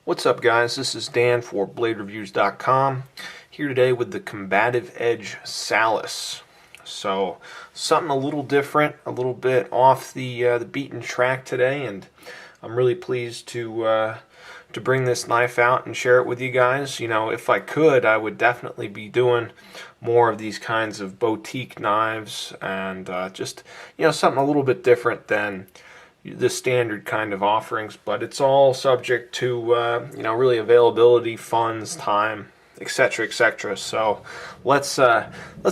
What's up, guys? This is Dan for BladeReviews.com, here today with the Combative Edge SALUS. So something a little different, a little bit off the beaten track today, and I'm really pleased to bring this knife out and share it with you guys. You know, if I could, I would definitely be doing more of these kinds of boutique knives, and just, you know, something a little bit different than the standard kind of offerings, but it's all subject to you know, really availability, funds, time, etc., etc. So let's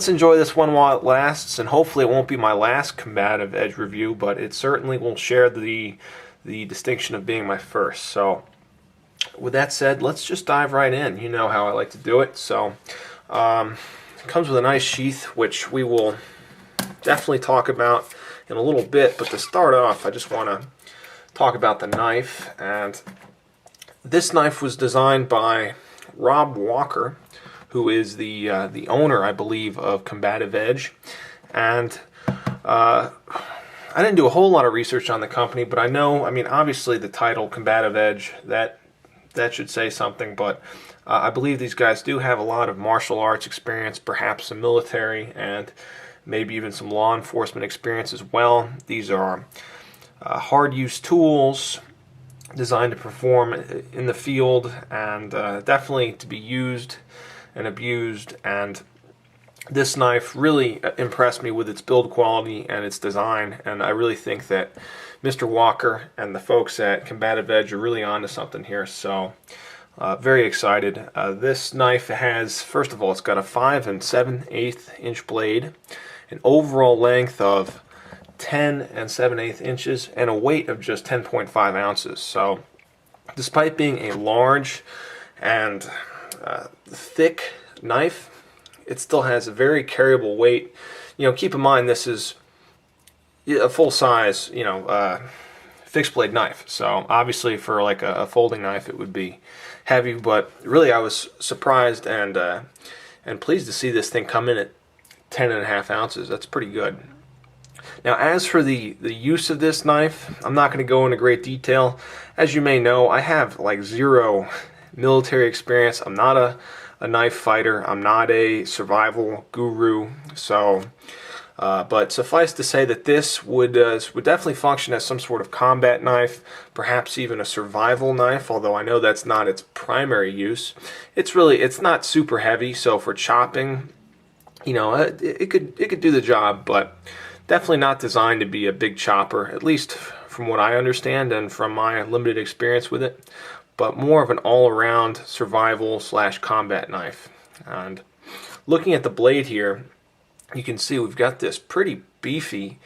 enjoy this one while it lasts, and hopefully it won't be my last Combative Edge review, but it certainly will share the distinction of being my first. So with that said, let's just dive right in. You know how I like to do it. So it comes with a nice sheath, which we will definitely talk about in a little bit, but to start off, I just want to talk about the knife. And this knife was designed by Rob Walker, who is the owner, I believe, of Combative Edge. And I didn't do a whole lot of research on the company, but I know, I mean, obviously the title Combative Edge, that should say something, but I believe these guys do have a lot of martial arts experience, perhaps some military, and maybe even some law enforcement experience as well. These are hard use tools designed to perform in the field, and definitely to be used and abused. And this knife really impressed me with its build quality and its design, and I really think that Mr. Walker and the folks at Combative Edge are really onto something here. So very excited. This knife has, first of all, it's got a 5 7/8 inch blade, an overall length of 10 7/8 inches, and a weight of just 10.5 ounces. So despite being a large and thick knife, it still has a very carryable weight. You know, keep in mind this is a full size, you know, fixed blade knife. So obviously for like a folding knife it would be heavy, but really I was surprised and pleased to see this thing come in at 10.5 ounces. That's pretty good. Now, as for the use of this knife, I'm not going to go into great detail. As you may know, I have like zero military experience. I'm not a knife fighter. I'm not a survival guru. So, but suffice to say that this would definitely function as some sort of combat knife, perhaps even a survival knife, although I know that's not its primary use. It's not super heavy, so for chopping, you know, it could do the job, but definitely not designed to be a big chopper, at least from what I understand and from my limited experience with it, but more of an all-around survival / combat knife. And looking at the blade here, you can see we've got this pretty beefy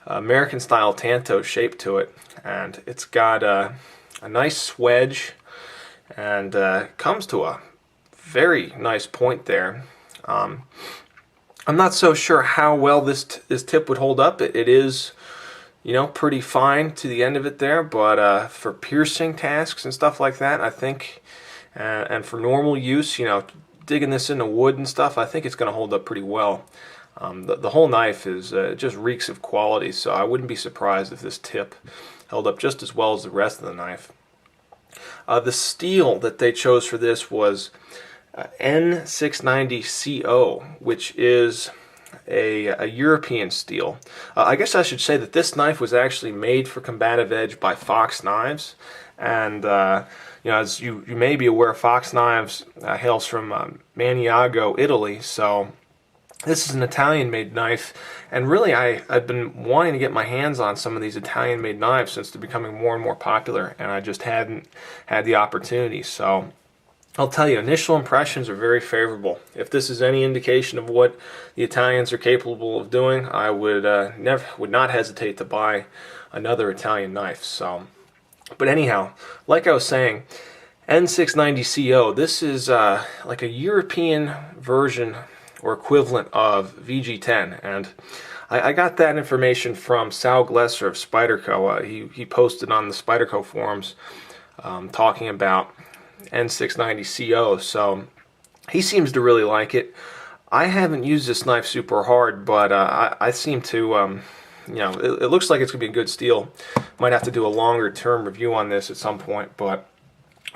American-style tanto shape to it, and it's got a nice swedge, and comes to a very nice point there. I'm not so sure how well this tip would hold up. It is, you know, pretty fine to the end of it there, but for piercing tasks and stuff like that, I think, and for normal use, you know, digging this into wood and stuff, I think it's going to hold up pretty well. The whole knife is just reeks of quality, so I wouldn't be surprised if this tip held up just as well as the rest of the knife. The steel that they chose for this was N690CO, which is a European steel. I guess I should say that this knife was actually made for Combative Edge by Fox Knives, and you know, as you may be aware, Fox Knives hails from Maniago, Italy. So this is an Italian-made knife, and really I've been wanting to get my hands on some of these Italian-made knives since they're becoming more and more popular, and I just hadn't had the opportunity. So I'll tell you, initial impressions are very favorable. If this is any indication of what the Italians are capable of doing, I would not hesitate to buy another Italian knife. So, but anyhow, like I was saying, N690CO, this is like a European version or equivalent of VG10, and I got that information from Sal Glesser of Spyderco. He posted on the Spyderco forums talking about N690CO, so he seems to really like it. I haven't used this knife super hard, but I seem to you know, it looks like it's gonna be a good steel. Might have to do a longer term review on this at some point, but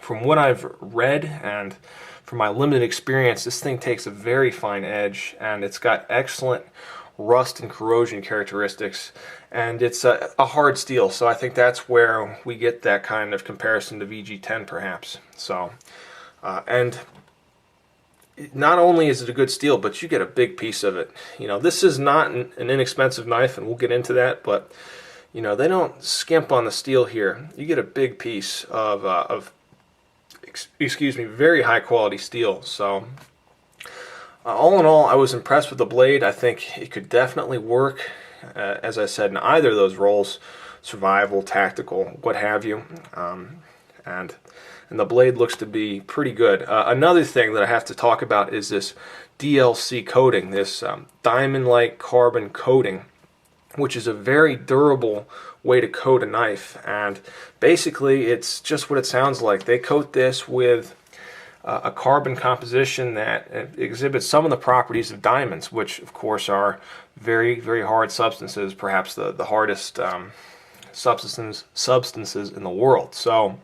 from what I've read and from my limited experience, this thing takes a very fine edge, and it's got excellent rust and corrosion characteristics, and it's a hard steel, so I think that's where we get that kind of comparison to VG10 perhaps. So and not only is it a good steel, but you get a big piece of it. You know, this is not an inexpensive knife, and we'll get into that, but you know, they don't skimp on the steel here. You get a big piece of excuse me, very high quality steel. So all in all, I was impressed with the blade. I think it could definitely work, as I said, in either of those roles, survival, tactical, what have you. And the blade looks to be pretty good. Another thing that I have to talk about is this DLC coating, this diamond-like carbon coating, which is a very durable way to coat a knife. And basically, it's just what it sounds like. They coat this with a carbon composition that exhibits some of the properties of diamonds, which of course are very, very hard substances, perhaps the hardest substances in the world. So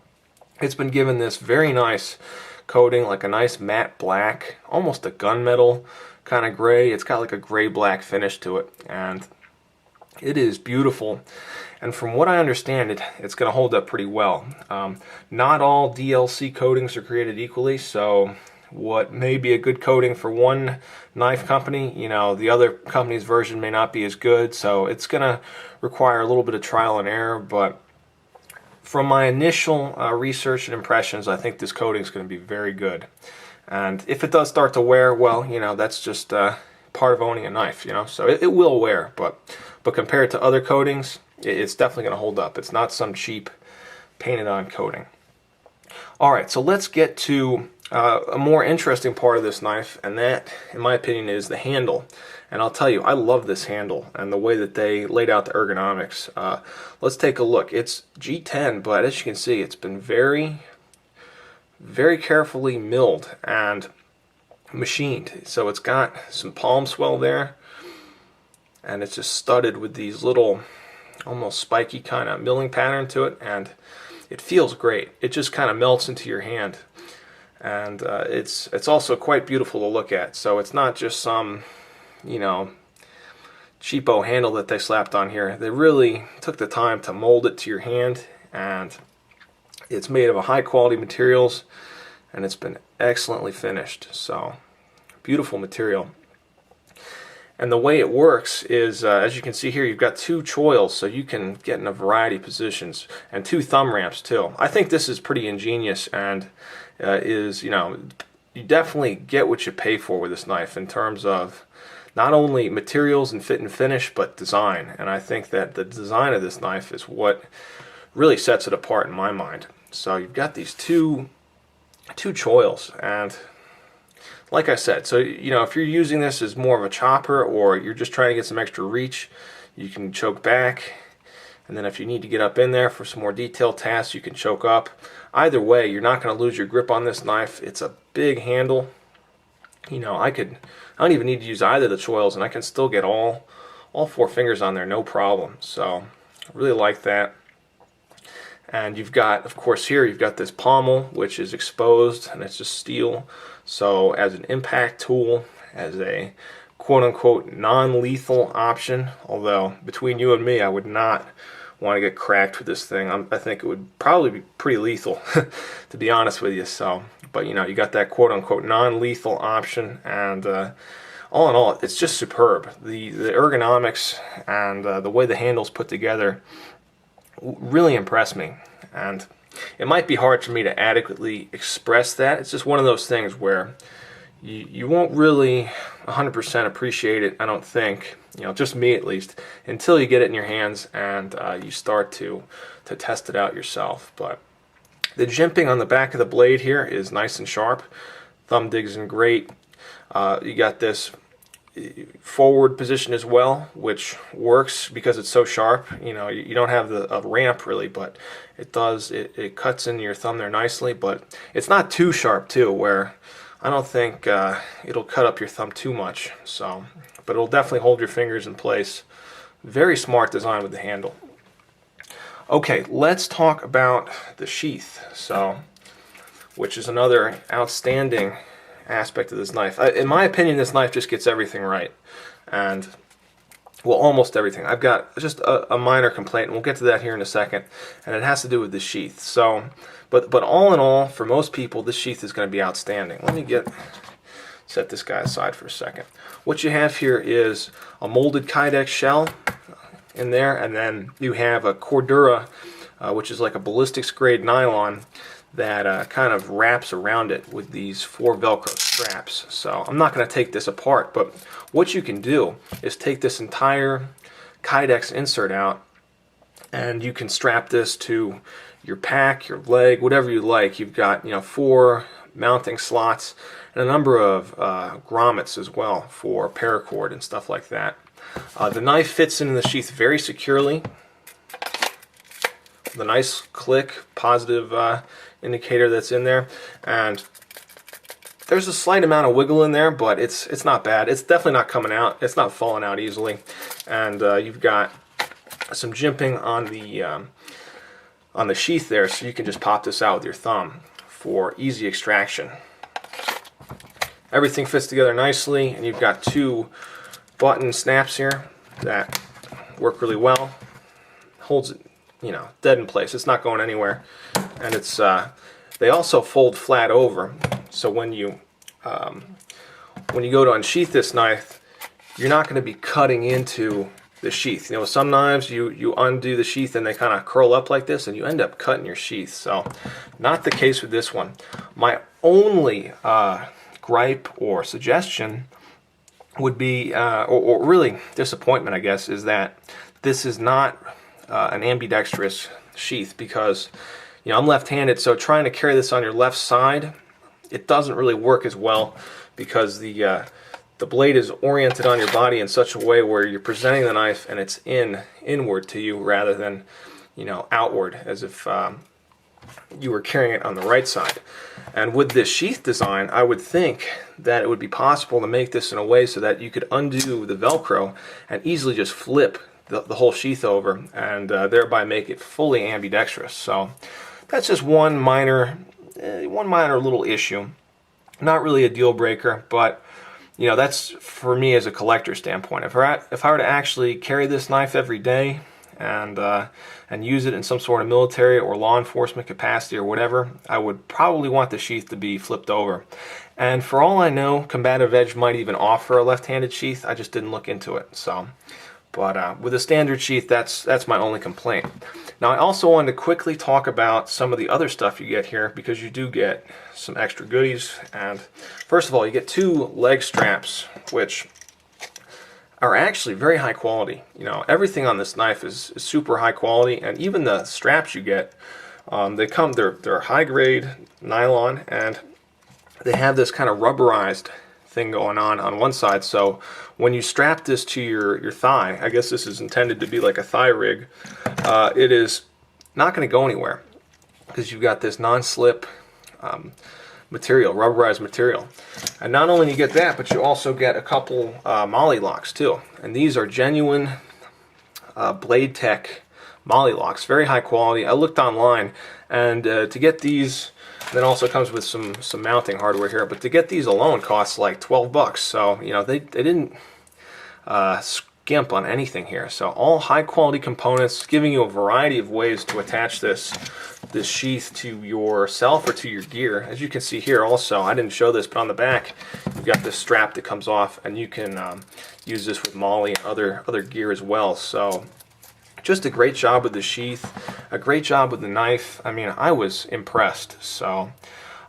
it's been given this very nice coating, like a nice matte black, almost a gunmetal kind of gray. It's got like a gray-black finish to it, and it is beautiful. And from what I understand, it's going to hold up pretty well. Not all DLC coatings are created equally, so what may be a good coating for one knife company, you know, the other company's version may not be as good, so it's going to require a little bit of trial and error. But from my initial research and impressions, I think this coating is going to be very good. And if it does start to wear, well, you know, that's just part of owning a knife, you know, so it will wear, but compared to other coatings, it's definitely going to hold up. It's not some cheap painted on coating. Alright, so let's get to a more interesting part of this knife, and that, in my opinion, is the handle. And I'll tell you, I love this handle and the way that they laid out the ergonomics. Let's take a look. It's G10, but as you can see, it's been very, very carefully milled and machined. So it's got some palm swell there, and it's just studded with these little almost spiky kind of milling pattern to it, and it feels great. It just kind of melts into your hand, and it's also quite beautiful to look at. So it's not just some, you know, cheapo handle that they slapped on here. They really took the time to mold it to your hand, and it's made of a high quality materials, and it's been excellently finished. So beautiful material. And the way it works is, as you can see here, you've got two choils, so you can get in a variety of positions, and two thumb ramps too. I think this is pretty ingenious, and is, you know, you definitely get what you pay for with this knife in terms of not only materials and fit and finish, but design. And I think that the design of this knife is what really sets it apart in my mind. So you've got these two choils, and like I said, so you know, if you're using this as more of a chopper, or you're just trying to get some extra reach, you can choke back, and then if you need to get up in there for some more detailed tasks, you can choke up. Either way, you're not going to lose your grip on this knife. It's a big handle. You know, I don't even need to use either of the choils, and I can still get all four fingers on there, no problem. So I really like that. And you've got, of course, here you've got this pommel, which is exposed, and it's just steel. So as an impact tool, as a quote-unquote non-lethal option, although between you and me, I would not want to get cracked with this thing. I think it would probably be pretty lethal, to be honest with you. So, but you know, you got that quote-unquote non-lethal option, and all in all, it's just superb. The ergonomics and the way the handle's put together really impressed me, and it might be hard for me to adequately express that. It's just one of those things where you won't really 100% appreciate it, I don't think, you know, just me at least, until you get it in your hands and you start to test it out yourself. But the jimping on the back of the blade here is nice and sharp. Thumb digs in great. You got this forward position as well, which works because it's so sharp. You know, you don't have a ramp really, but it does, it cuts into your thumb there nicely, but it's not too sharp too, where I don't think it'll cut up your thumb too much. So, but it'll definitely hold your fingers in place. Very smart design with the handle. Okay, let's talk about the sheath. So which is another outstanding aspect of this knife. In my opinion, this knife just gets everything right, and well, almost everything. I've got just a minor complaint, and we'll get to that here in a second, and it has to do with the sheath. So, but all in all, for most people, this sheath is going to be outstanding. Let me set this guy aside for a second. What you have here is a molded Kydex shell in there, and then you have a Cordura, which is like a ballistics grade nylon that kind of wraps around it with these 4 Velcro straps. So I'm not going to take this apart, but what you can do is take this entire Kydex insert out, and you can strap this to your pack, your leg, whatever you like. You've got 4 mounting slots and a number of grommets as well for paracord and stuff like that. The knife fits in the sheath very securely. The nice click, positive indicator that's in there, and there's a slight amount of wiggle in there, but it's not bad. It's definitely not coming out. It's not falling out easily, and you've got some jimping on the sheath there, so you can just pop this out with your thumb for easy extraction. Everything fits together nicely, and you've got 2 button snaps here that work really well. Holds it, dead in place. It's not going anywhere, and it's they also fold flat over. So when you go to unsheath this knife, you're not going to be cutting into the sheath. With some knives, you undo the sheath and they kind of curl up like this, and you end up cutting your sheath. So, not the case with this one. My only gripe or suggestion would be, or really disappointment, I guess, is that this is not an ambidextrous sheath, because I'm left-handed, so trying to carry this on your left side, it doesn't really work as well, because the blade is oriented on your body in such a way where you're presenting the knife and it's inward to you rather than outward, as if you were carrying it on the right side. And with this sheath design, I would think that it would be possible to make this in a way so that you could undo the Velcro and easily just flip the whole sheath over, and thereby make it fully ambidextrous. So that's just one minor little issue. Not really a deal breaker, but that's for me as a collector standpoint. If I were to actually carry this knife every day and use it in some sort of military or law enforcement capacity or whatever, I would probably want the sheath to be flipped over. And for all I know, Combative Edge might even offer a left-handed sheath. I just didn't look into it. So, but with a standard sheath, that's my only complaint. Now, I also wanted to quickly talk about some of the other stuff you get here, because you do get some extra goodies. And first of all, you get 2 leg straps, which are actually very high quality. Everything on this knife is super high quality, and even the straps you get, they're high grade nylon, and they have this kind of rubberized thing going on one side. So when you strap this to your thigh, I guess this is intended to be like a thigh rig, it is not going to go anywhere, because you've got this non-slip material, rubberized material. And not only do you get that, but you also get a couple molly locks too. And these are genuine Blade Tech molly locks, very high quality. I looked online, and to get these, then also comes with some mounting hardware here, but to get these alone costs like $12. So they didn't skimp on anything here. So all high quality components, giving you a variety of ways to attach this sheath to yourself or to your gear. As you can see here also, I didn't show this, but on the back you've got this strap that comes off, and you can use this with molly and other gear as well. So just a great job with the sheath, a great job with the knife. I mean, I was impressed. So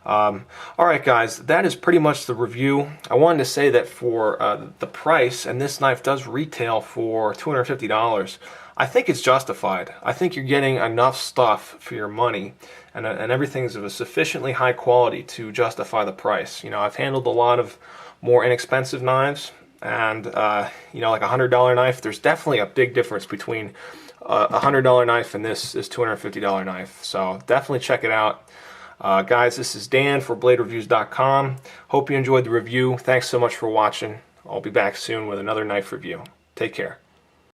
alright guys, that is pretty much the review. I wanted to say that for the price, and this knife does retail for $250, I think it's justified. I think you're getting enough stuff for your money, and everything's of a sufficiently high quality to justify the price. I've handled a lot of more inexpensive knives, and like a $100 knife, there's definitely a big difference between a $100 knife and this $250 knife. So definitely check it out. Guys, this is Dan for BladeReviews.com. Hope you enjoyed the review. Thanks so much for watching. I'll be back soon with another knife review. Take care.